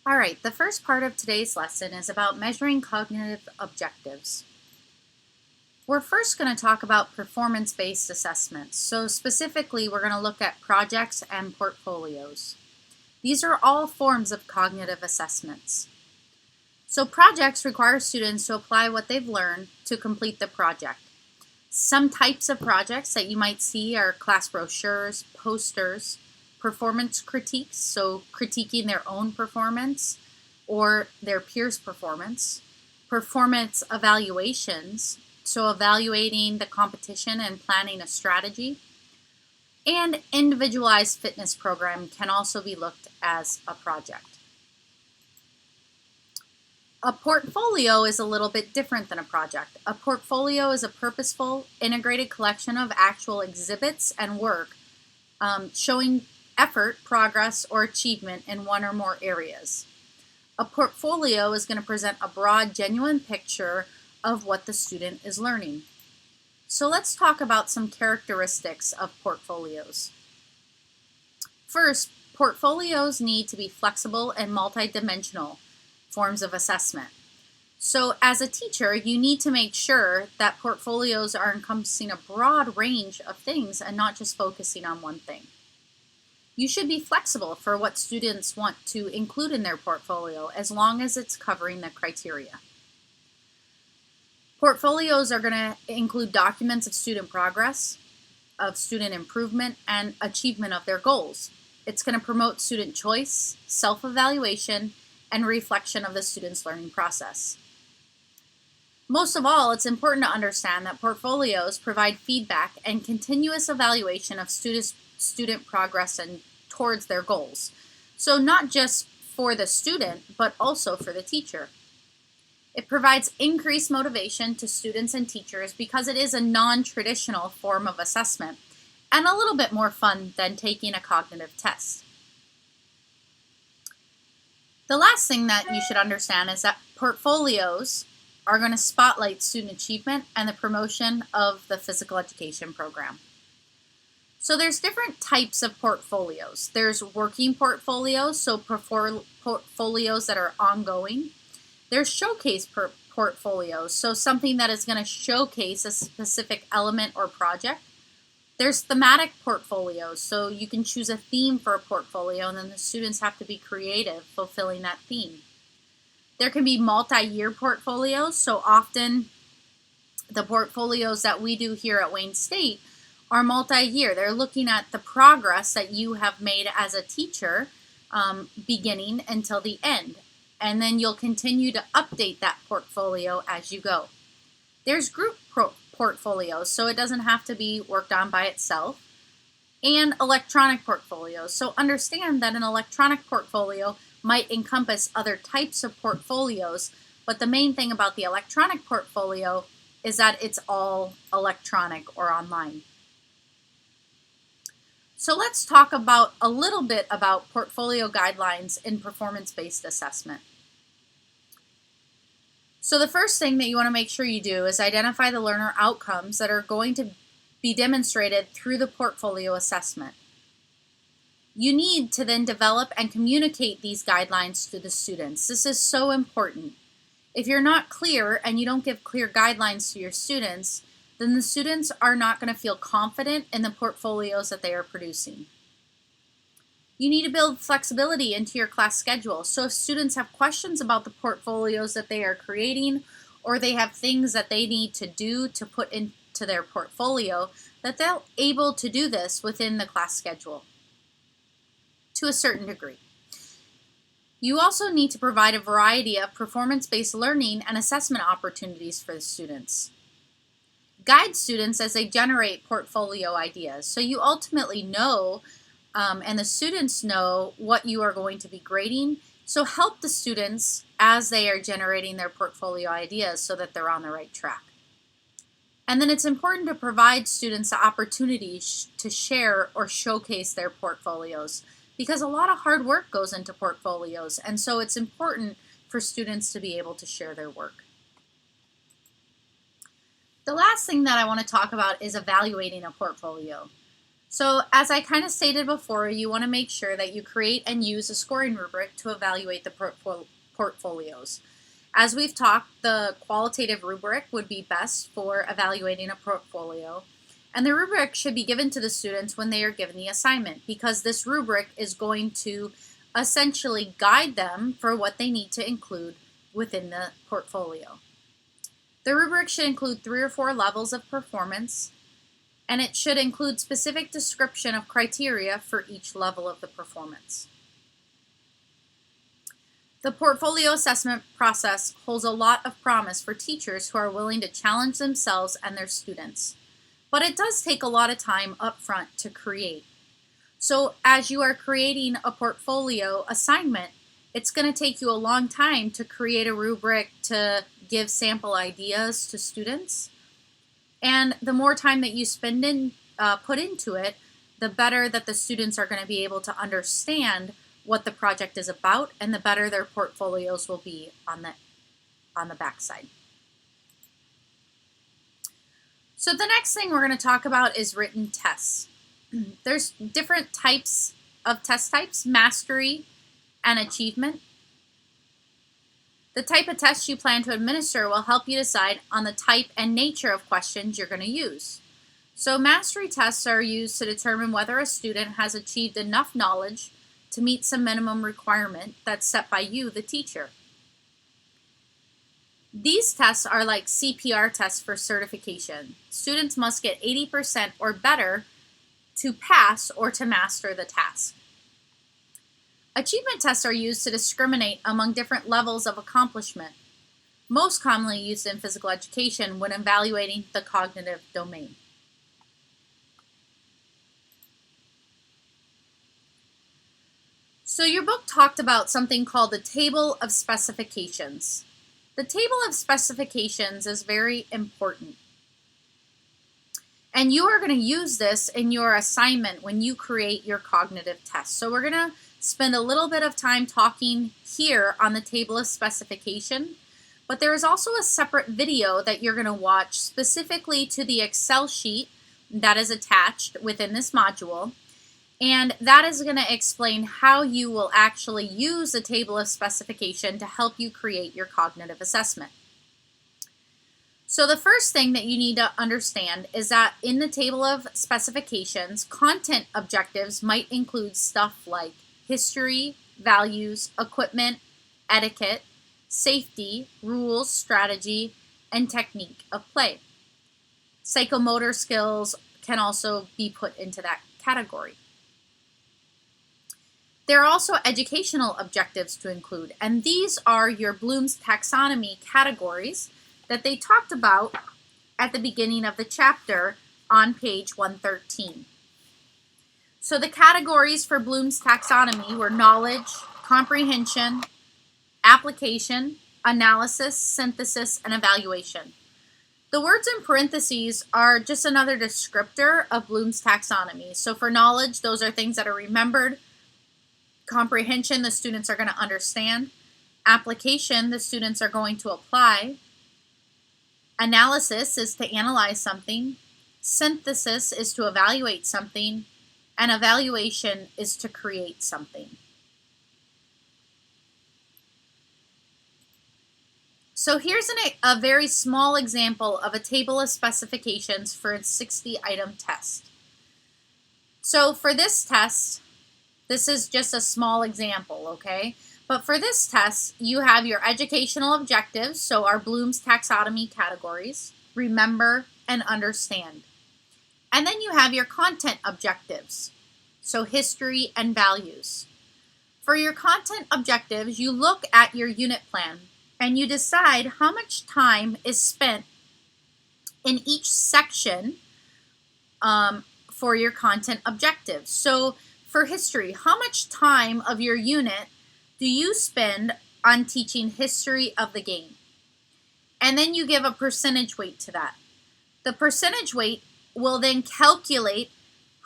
All right, the first part of today's lesson is about measuring cognitive objectives. We're first going to talk about performance-based assessments. So specifically, we're going to look at projects and portfolios. These are all forms of cognitive assessments. So projects require students to apply what they've learned to complete the project. Some types of projects that you might see are class brochures, posters, performance critiques, so critiquing their own performance or their peers' performance, performance evaluations, so evaluating the competition and planning a strategy, and individualized fitness program can also be looked as a project. A portfolio is a little bit different than a project. A portfolio is a purposeful, integrated collection of actual exhibits and work showing effort, progress, or achievement in one or more areas. A portfolio is going to present a broad, genuine picture of what the student is learning. So let's talk about some characteristics of portfolios. First, portfolios need to be flexible and multidimensional forms of assessment. So as a teacher, you need to make sure that portfolios are encompassing a broad range of things and not just focusing on one thing. You should be flexible for what students want to include in their portfolio as long as it's covering the criteria. Portfolios are going to include documents of student progress, of student improvement, and achievement of their goals. It's going to promote student choice, self-evaluation, and reflection of the student's learning process. Most of all, it's important to understand that portfolios provide feedback and continuous evaluation of student progress and towards their goals. So not just for the student, but also for the teacher. It provides increased motivation to students and teachers because it is a non-traditional form of assessment and a little bit more fun than taking a cognitive test. The last thing that you should understand is that portfolios are going to spotlight student achievement and the promotion of the physical education program. So there's different types of portfolios. There's working portfolios, so portfolios that are ongoing. There's showcase portfolios, so something that is going to showcase a specific element or project. There's thematic portfolios, so you can choose a theme for a portfolio and then the students have to be creative fulfilling that theme. There can be multi-year portfolios, so often the portfolios that we do here at Wayne State are multi-year. They're looking at the progress that you have made as a teacher beginning until the end. And then you'll continue to update that portfolio as you go. There's group portfolios, so it doesn't have to be worked on by itself, and electronic portfolios. So understand that an electronic portfolio might encompass other types of portfolios, but the main thing about the electronic portfolio is that it's all electronic or online. So let's talk about a little bit about portfolio guidelines in performance-based assessment. So the first thing that you want to make sure you do is identify the learner outcomes that are going to be demonstrated through the portfolio assessment. You need to then develop and communicate these guidelines to the students. This is so important. If you're not clear and you don't give clear guidelines to your students, then the students are not going to feel confident in the portfolios that they are producing. You need to build flexibility into your class schedule. So if students have questions about the portfolios that they are creating, or they have things that they need to do to put into their portfolio, that they're able to do this within the class schedule to a certain degree. You also need to provide a variety of performance-based learning and assessment opportunities for the students. Guide students as they generate portfolio ideas. So you ultimately know and the students know what you are going to be grading. So help the students as they are generating their portfolio ideas so that they're on the right track. And then it's important to provide students the opportunity to share or showcase their portfolios, because a lot of hard work goes into portfolios, and so it's important for students to be able to share their work. The last thing that I want to talk about is evaluating a portfolio. So as I kind of stated before, you want to make sure that you create and use a scoring rubric to evaluate the portfolios. As we've talked, the qualitative rubric would be best for evaluating a portfolio, and the rubric should be given to the students when they are given the assignment, because this rubric is going to essentially guide them for what they need to include within the portfolio. The rubric should include 3 or 4 levels of performance, and it should include specific description of criteria for each level of the performance. The portfolio assessment process holds a lot of promise for teachers who are willing to challenge themselves and their students, but it does take a lot of time up front to create. So as you are creating a portfolio assignment, it's going to take you a long time to create a rubric to give sample ideas to students. And the more time that you put into it, the better that the students are going to be able to understand what the project is about, and the better their portfolios will be on the backside. So the next thing we're going to talk about is written tests. There's different types of test types: mastery and achievement. The type of test you plan to administer will help you decide on the type and nature of questions you're going to use. So mastery tests are used to determine whether a student has achieved enough knowledge to meet some minimum requirement that's set by you, the teacher. These tests are like CPR tests for certification. Students must get 80% or better to pass or to master the task. Achievement tests are used to discriminate among different levels of accomplishment, most commonly used in physical education when evaluating the cognitive domain. So your book talked about something called the Table of Specifications. The Table of Specifications is very important, and you are going to use this in your assignment when you create your cognitive test. So we're going to spend a little bit of time talking here on the Table of Specification, but there is also a separate video that you're going to watch specifically to the Excel sheet that is attached within this module, and that is going to explain how you will actually use the Table of Specification to help you create your cognitive assessment. So the first thing that you need to understand is that in the Table of Specifications, content objectives might include stuff like history, values, equipment, etiquette, safety, rules, strategy, and technique of play. Psychomotor skills can also be put into that category. There are also educational objectives to include, and these are your Bloom's taxonomy categories that they talked about at the beginning of the chapter on page 113. So the categories for Bloom's taxonomy were knowledge, comprehension, application, analysis, synthesis, and evaluation. The words in parentheses are just another descriptor of Bloom's taxonomy. So for knowledge, those are things that are remembered. Comprehension, the students are going to understand. Application, the students are going to apply. Analysis is to analyze something. Synthesis is to evaluate something. And evaluation is to create something. So here's a very small example of a table of specifications for a 60-item test. So for this test, this is just a small example, okay? But for this test, you have your educational objectives, so our Bloom's taxonomy categories, remember and understand. And then you have your content objectives, so history and values. For your content objectives, you look at your unit plan and you decide how much time is spent in each section for your content objectives. So for history, how much time of your unit do you spend on teaching history of the game? And then you give a percentage weight to that. The percentage weight will then calculate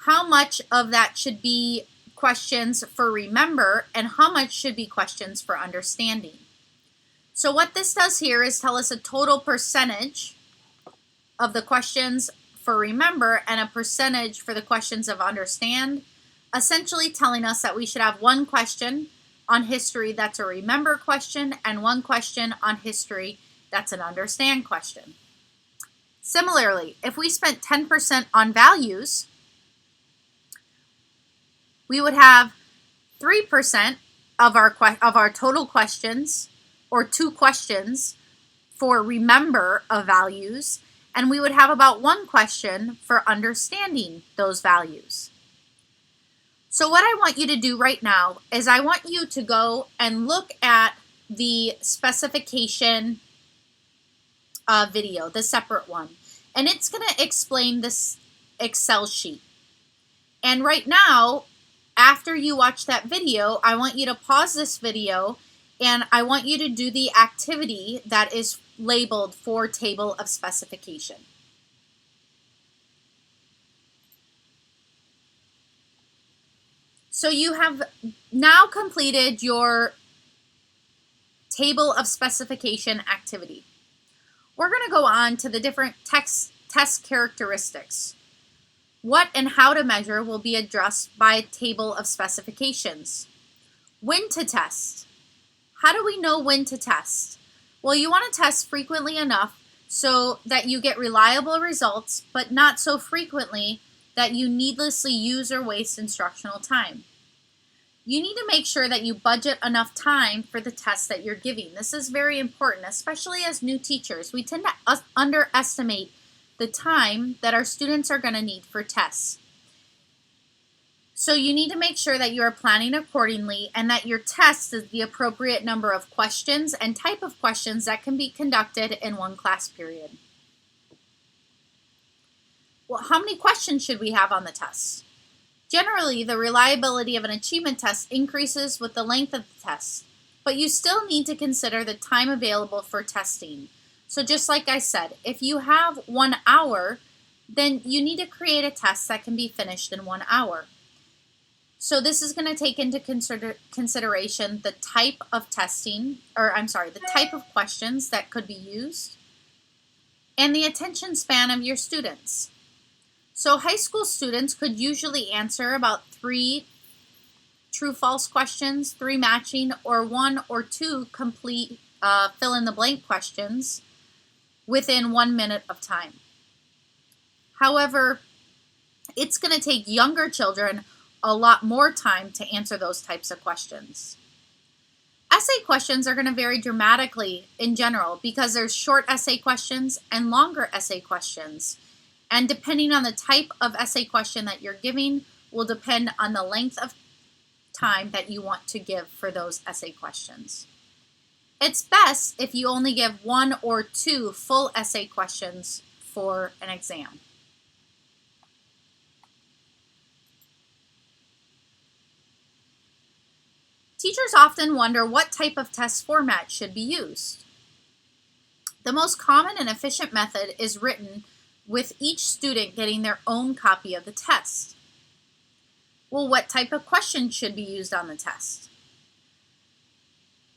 how much of that should be questions for remember and how much should be questions for understanding. So what this does here is tell us a total percentage of the questions for remember and a percentage for the questions of understand, essentially telling us that we should have one question on history that's a remember question and one question on history that's an understand question. Similarly, if we spent 10% on values, we would have 3% of our total questions, or 2 questions for remember of values, and we would have about 1 question for understanding those values. So what I want you to do right now is I want you to go and look at the specification video, the separate one, and it's going to explain this Excel sheet. And right now, after you watch that video, I want you to pause this video and I want you to do the activity that is labeled for table of specification. So you have now completed your table of specification activity. We're going to go on to the different test characteristics. What and how to measure will be addressed by a table of specifications. When to test. How do we know when to test? Well, you want to test frequently enough so that you get reliable results, but not so frequently that you needlessly use or waste instructional time. You need to make sure that you budget enough time for the test that you're giving. This is very important, especially as new teachers. We tend to underestimate the time that our students are going to need for tests. So you need to make sure that you are planning accordingly and that your test is the appropriate number of questions and type of questions that can be conducted in one class period. Well, how many questions should we have on the test? Generally, the reliability of an achievement test increases with the length of the test, but you still need to consider the time available for testing. So just like I said, if you have 1 hour, then you need to create a test that can be finished in 1 hour. So this is going to take into consideration the type of the type of questions that could be used and the attention span of your students. So high school students could usually answer about 3 true-false questions, 3 matching, or 1 or 2 complete fill-in-the-blank questions within 1 minute of time. However, it's going to take younger children a lot more time to answer those types of questions. Essay questions are going to vary dramatically in general because there's short essay questions and longer essay questions. And depending on the type of essay question that you're giving will depend on the length of time that you want to give for those essay questions. It's best if you only give 1 or 2 full essay questions for an exam. Teachers often wonder what type of test format should be used. The most common and efficient method is written with each student getting their own copy of the test. Well, what type of questions should be used on the test?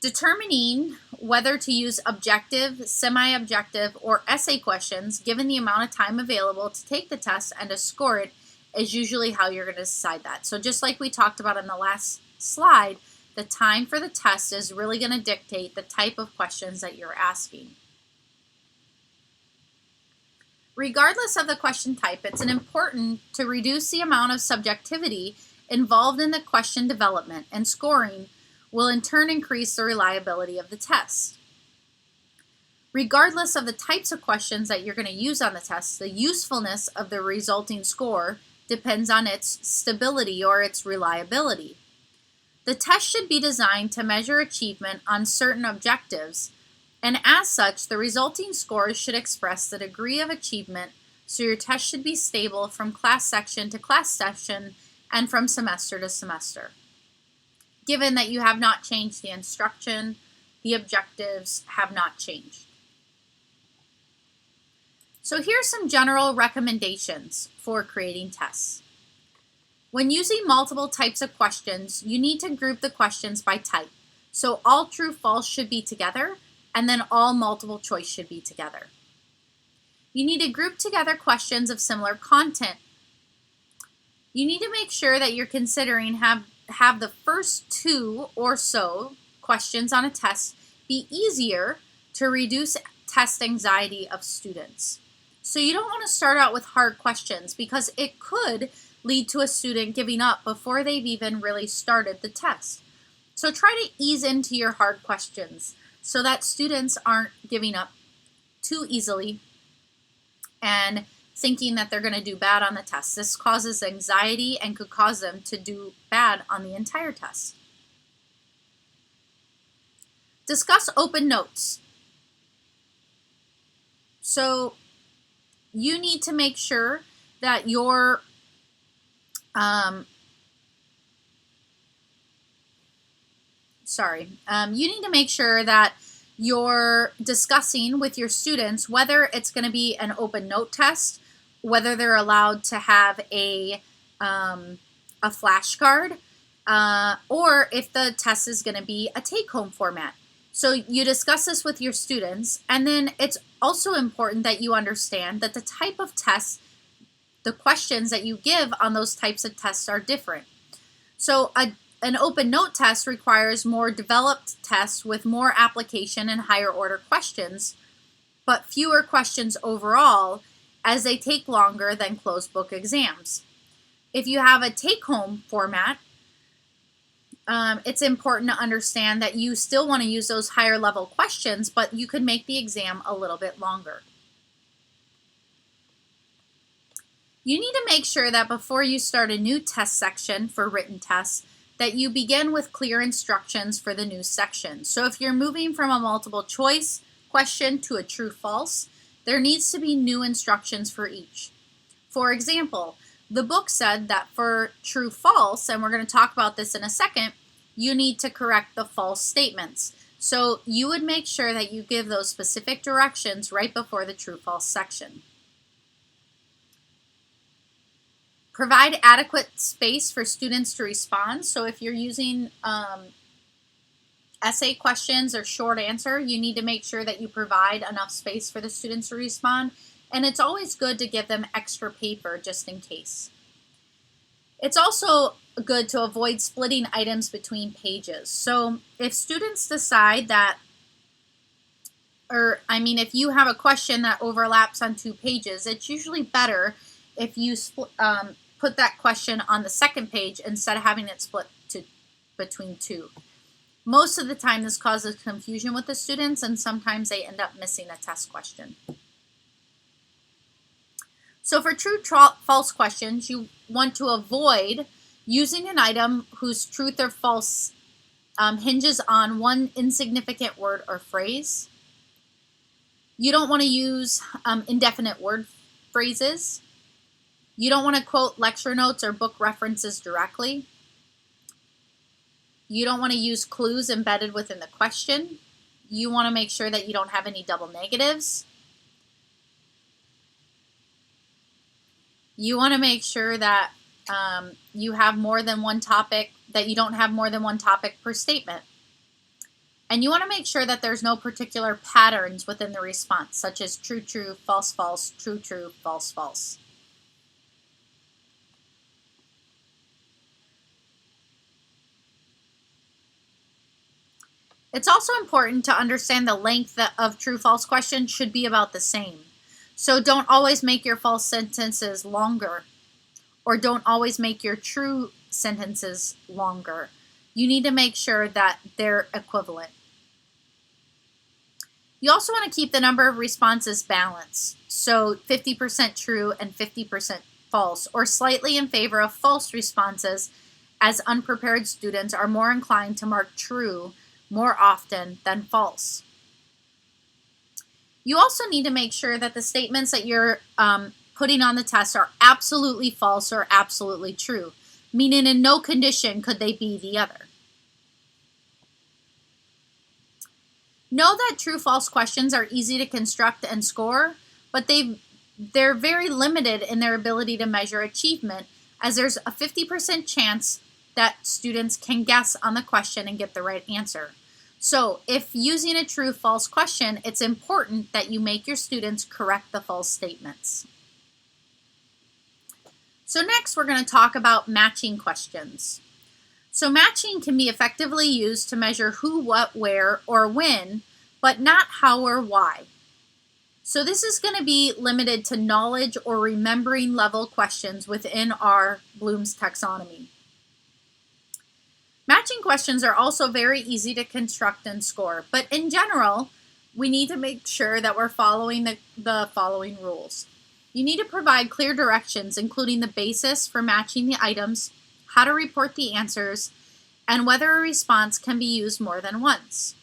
Determining whether to use objective, semi-objective, or essay questions given the amount of time available to take the test and to score it is usually how you're going to decide that. So just like we talked about in the last slide, the time for the test is really going to dictate the type of questions that you're asking. Regardless of the question type, it's important to reduce the amount of subjectivity involved in the question development, and scoring will in turn increase the reliability of the test. Regardless of the types of questions that you're going to use on the test, the usefulness of the resulting score depends on its stability or its reliability. The test should be designed to measure achievement on certain objectives, and as such, the resulting scores should express the degree of achievement, so your test should be stable from class section to class section and from semester to semester. Given that you have not changed the instruction, the objectives have not changed. So here's some general recommendations for creating tests. When using multiple types of questions, you need to group the questions by type. So all true, false should be together, and then all multiple choice should be together. You need to group together questions of similar content. You need to make sure that you're considering have the first 2 or so questions on a test be easier to reduce test anxiety of students. So you don't want to start out with hard questions because it could lead to a student giving up before they've even really started the test. So try to ease into your hard questions so that students aren't giving up too easily and thinking that they're going to do bad on the test. This causes anxiety and could cause them to do bad on the entire test. Discuss open notes. So you need to make sure that you need to make sure that you're discussing with your students whether it's going to be an open note test, whether they're allowed to have a flashcard, or if the test is going to be a take-home format. So you discuss this with your students, and then it's also important that you understand that the type of tests, the questions that you give on those types of tests are different. So an open note test requires more developed tests with more application and higher order questions, but fewer questions overall as they take longer than closed book exams. If you have a take-home format, it's important to understand that you still want to use those higher level questions, but you could make the exam a little bit longer. You need to make sure that before you start a new test section for written tests, that you begin with clear instructions for the new section. So if you're moving from a multiple choice question to a true-false, there needs to be new instructions for each. For example, the book said that for true-false, and we're going to talk about this in a second, you need to correct the false statements. So you would make sure that you give those specific directions right before the true-false section. Provide adequate space for students to respond. So if you're using essay questions or short answer, you need to make sure that you provide enough space for the students to respond. And it's always good to give them extra paper just in case. It's also good to avoid splitting items between pages. So if students decide that, if you have a question that overlaps on 2 pages, it's usually better if you put that question on the second page instead of having it split between 2. Most of the time this causes confusion with the students, and sometimes they end up missing a test question. So for true-false questions, you want to avoid using an item whose truth or false hinges on one insignificant word or phrase. You don't want to use indefinite word phrases. You don't want to quote lecture notes or book references directly. You don't want to use clues embedded within the question. You want to make sure that you don't have any double negatives. You want to make sure that you have more than one topic, that you don't have more than one topic per statement. And you want to make sure that there's no particular patterns within the response, such as true, true, false, false, true, true, false, false. It's also important to understand the length of true-false questions should be about the same. So don't always make your false sentences longer, or don't always make your true sentences longer. You need to make sure that they're equivalent. You also want to keep the number of responses balanced, so 50% true and 50% false, or slightly in favor of false responses, as unprepared students are more inclined to mark true more often than false. You also need to make sure that the statements that you're putting on the test are absolutely false or absolutely true, meaning in no condition could they be the other. Know that true-false questions are easy to construct and score, but they're very limited in their ability to measure achievement, as there's a 50% chance that students can guess on the question and get the right answer. So if using a true-false question, it's important that you make your students correct the false statements. So next we're going to talk about matching questions. So matching can be effectively used to measure who, what, where, or when, but not how or why. So this is going to be limited to knowledge or remembering level questions within our Bloom's taxonomy. Matching questions are also very easy to construct and score, but in general, we need to make sure that we're following the following rules. You need to provide clear directions, including the basis for matching the items, how to report the answers, and whether a response can be used more than once.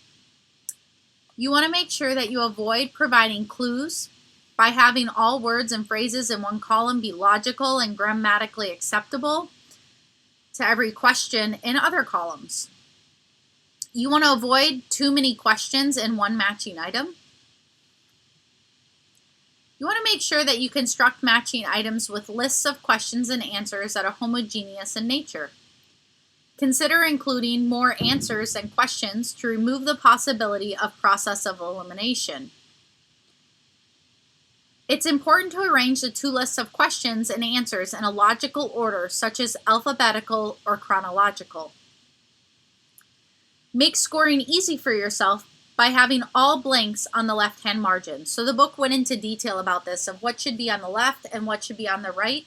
You want to make sure that you avoid providing clues by having all words and phrases in one column be logical and grammatically acceptable to every question in other columns. You want to avoid too many questions in one matching item. You want to make sure that you construct matching items with lists of questions and answers that are homogeneous in nature. Consider including more answers than questions to remove the possibility of process of elimination. It's important to arrange the two lists of questions and answers in a logical order, such as alphabetical or chronological. Make scoring easy for yourself by having all blanks on the left-hand margin. So the book went into detail about this, of what should be on the left and what should be on the right.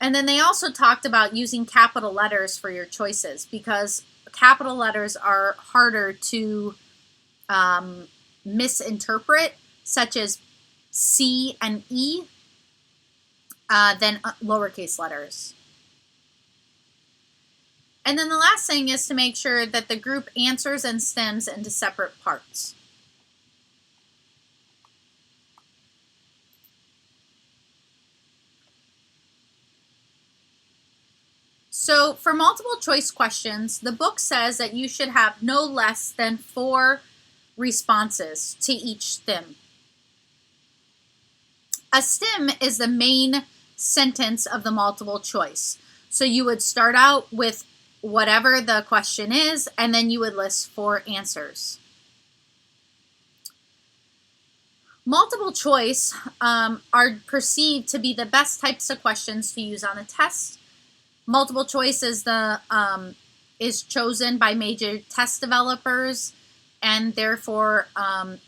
And then they also talked about using capital letters for your choices, because capital letters are harder to misinterpret, such as C and E, than lowercase letters. And then the last thing is to make sure that the group answers and stems into separate parts. So for multiple choice questions, the book says that you should have no less than 4 responses to each stem. A stem is the main sentence of the multiple choice. So you would start out with whatever the question is, and then you would list 4 answers. Multiple choice are perceived to be the best types of questions to use on a test. Multiple choice is chosen by major test developers, and therefore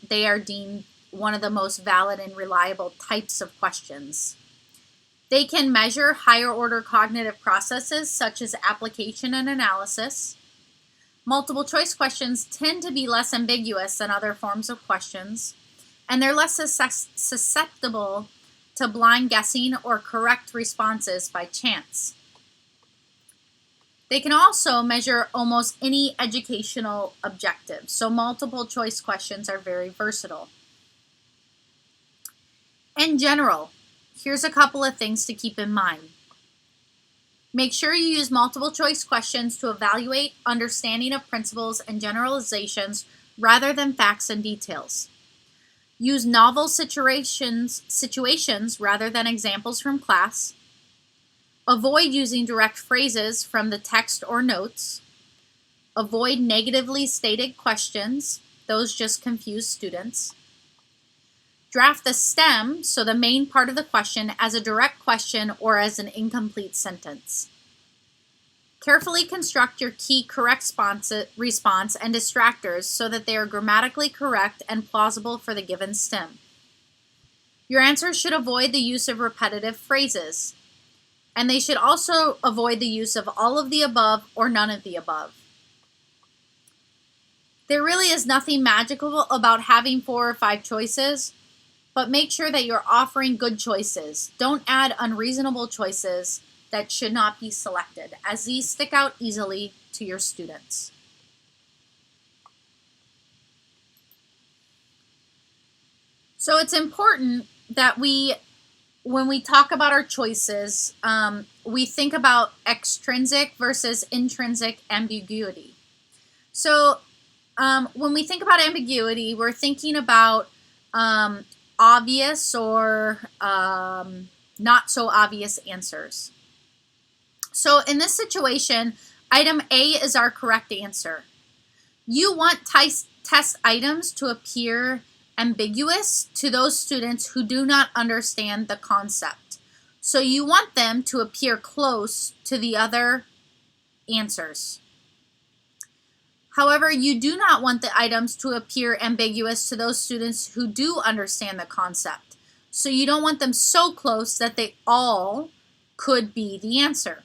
they are deemed one of the most valid and reliable types of questions. They can measure higher order cognitive processes such as application and analysis. Multiple choice questions tend to be less ambiguous than other forms of questions, and they're less susceptible to blind guessing or correct responses by chance. They can also measure almost any educational objective, so multiple choice questions are very versatile. In general, here's a couple of things to keep in mind. Make sure you use multiple choice questions to evaluate understanding of principles and generalizations rather than facts and details. Use novel situations rather than examples from class. Avoid using direct phrases from the text or notes. Avoid negatively stated questions. Those just confuse students. Draft the stem, so the main part of the question, as a direct question or as an incomplete sentence. Carefully construct your key correct response and distractors so that they are grammatically correct and plausible for the given stem. Your answers should avoid the use of repetitive phrases, and they should also avoid the use of all of the above or none of the above. There really is nothing magical about having 4 or 5 choices, but make sure that you're offering good choices. Don't add unreasonable choices that should not be selected, as these stick out easily to your students. So it's important that when we talk about our choices, we think about extrinsic versus intrinsic ambiguity. So when we think about ambiguity, we're thinking about obvious or not so obvious answers. So in this situation, item A is our correct answer. You want test items to appear ambiguous to those students who do not understand the concept. So you want them to appear close to the other answers. However, you do not want the items to appear ambiguous to those students who do understand the concept. So you don't want them so close that they all could be the answer.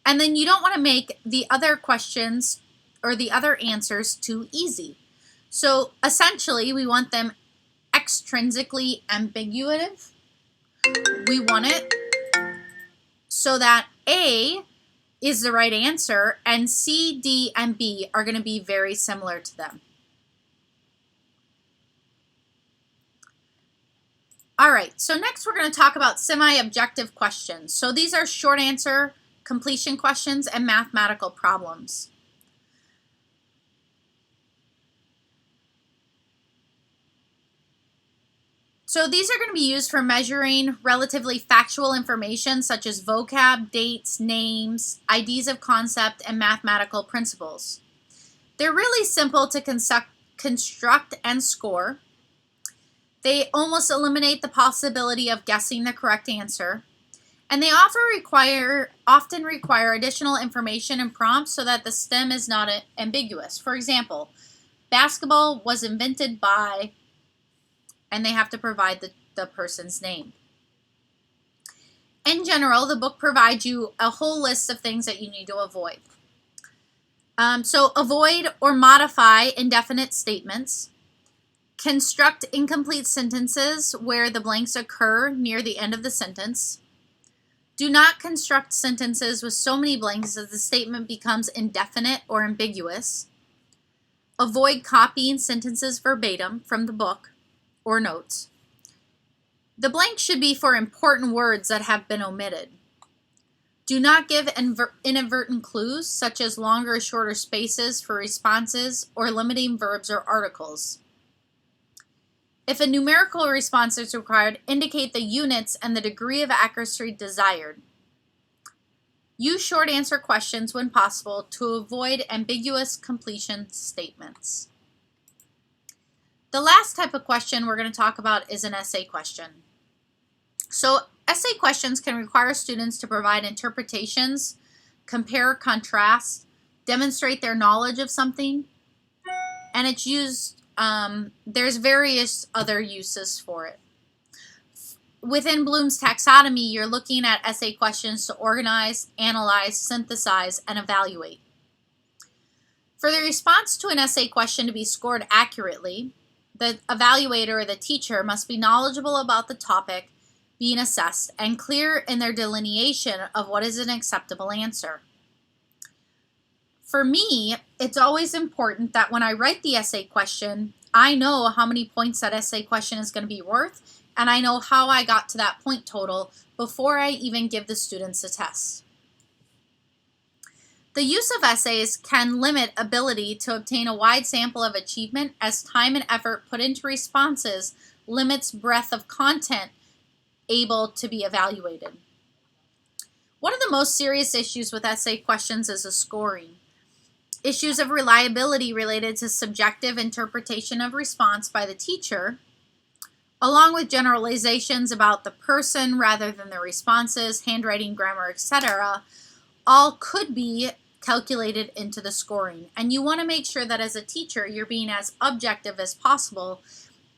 And then you don't want to make the other questions or the other answers too easy. So essentially, we want them extrinsically ambiguous. We want it so that A is the right answer, and C, D, and B are going to be very similar to them. All right, so next we're going to talk about semi-objective questions. So these are short answer completion questions and mathematical problems. So these are going to be used for measuring relatively factual information such as vocab, dates, names, IDs of concept, and mathematical principles. They're really simple to construct and score. They almost eliminate the possibility of guessing the correct answer. And they often require additional information and prompts so that the STEM is not ambiguous. For example, basketball was invented by, and they have to provide the person's name. In general, the book provides you a whole list of things that you need to avoid. So avoid or modify indefinite statements. Construct incomplete sentences where the blanks occur near the end of the sentence. Do not construct sentences with so many blanks that the statement becomes indefinite or ambiguous. Avoid copying sentences verbatim from the book or notes. The blank should be for important words that have been omitted. Do not give inadvertent clues, such as longer or shorter spaces for responses or limiting verbs or articles. If a numerical response is required, indicate the units and the degree of accuracy desired. Use short answer questions when possible to avoid ambiguous completion statements. The last type of question we're going to talk about is an essay question. So essay questions can require students to provide interpretations, compare, contrast, demonstrate their knowledge of something, and it's used, there's various other uses for it. Within Bloom's taxonomy, you're looking at essay questions to organize, analyze, synthesize, and evaluate. For the response to an essay question to be scored accurately, the evaluator or the teacher must be knowledgeable about the topic being assessed and clear in their delineation of what is an acceptable answer. For me, it's always important that when I write the essay question, I know how many points that essay question is going to be worth, and I know how I got to that point total before I even give the students a test. The use of essays can limit ability to obtain a wide sample of achievement, as time and effort put into responses limits breadth of content able to be evaluated. One of the most serious issues with essay questions is the scoring. Issues of reliability related to subjective interpretation of response by the teacher, along with generalizations about the person rather than the responses, handwriting, grammar, etc., all could be calculated into the scoring. And you want to make sure that as a teacher, you're being as objective as possible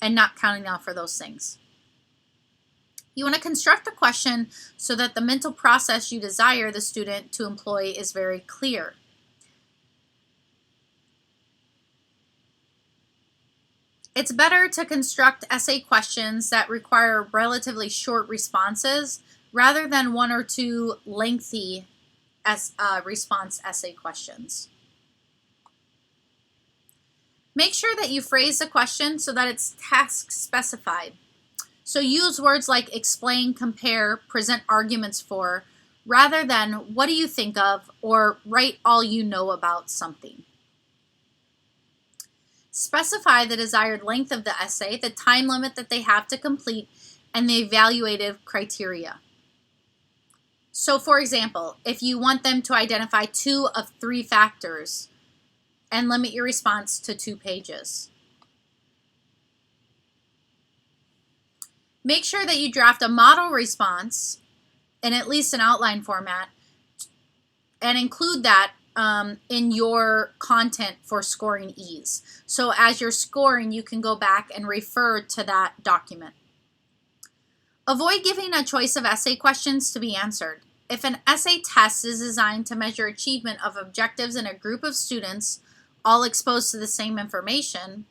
and not counting out for those things. You want to construct the question so that the mental process you desire the student to employ is very clear. It's better to construct essay questions that require relatively short responses rather than one or two lengthy response essay questions. Make sure that you phrase the question so that it's task specified. So use words like explain, compare, present arguments for, rather than what do you think of or write all you know about something. Specify the desired length of the essay, the time limit that they have to complete, and the evaluative criteria. So for example, if you want them to identify 2 of 3 factors, and limit your response to 2 pages. Make sure that you draft a model response in at least an outline format and include that in your content for scoring ease. So as you're scoring, you can go back and refer to that document. Avoid giving a choice of essay questions to be answered. If an essay test is designed to measure achievement of objectives in a group of students all exposed to the same information,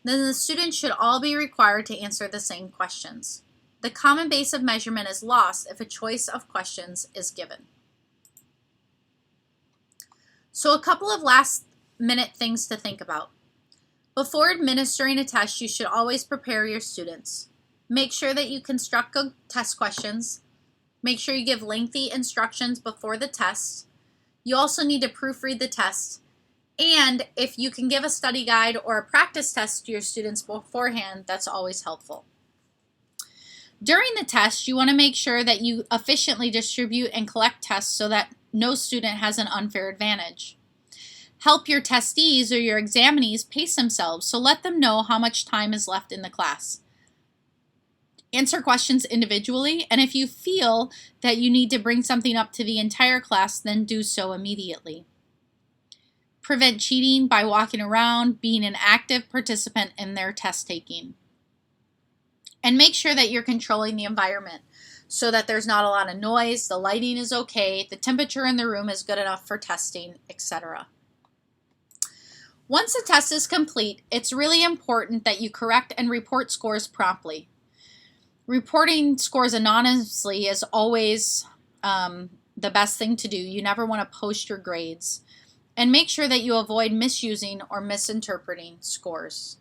then the students should all be required to answer the same questions. The common base of measurement is lost if a choice of questions is given. So a couple of last minute things to think about. Before administering a test, you should always prepare your students. Make sure that you construct good test questions. Make sure you give lengthy instructions before the test. You also need to proofread the test. And if you can give a study guide or a practice test to your students beforehand, that's always helpful. During the test, you want to make sure that you efficiently distribute and collect tests so that no student has an unfair advantage. Help your testees or your examinees pace themselves, so let them know how much time is left in the class. Answer questions individually, and if you feel that you need to bring something up to the entire class, then do so immediately. Prevent cheating by walking around, being an active participant in their test taking. And make sure that you're controlling the environment so that there's not a lot of noise, the lighting is okay, the temperature in the room is good enough for testing, etc. Once the test is complete, it's really important that you correct and report scores promptly. Reporting scores anonymously is always the best thing to do. You never want to post your grades. And make sure that you avoid misusing or misinterpreting scores.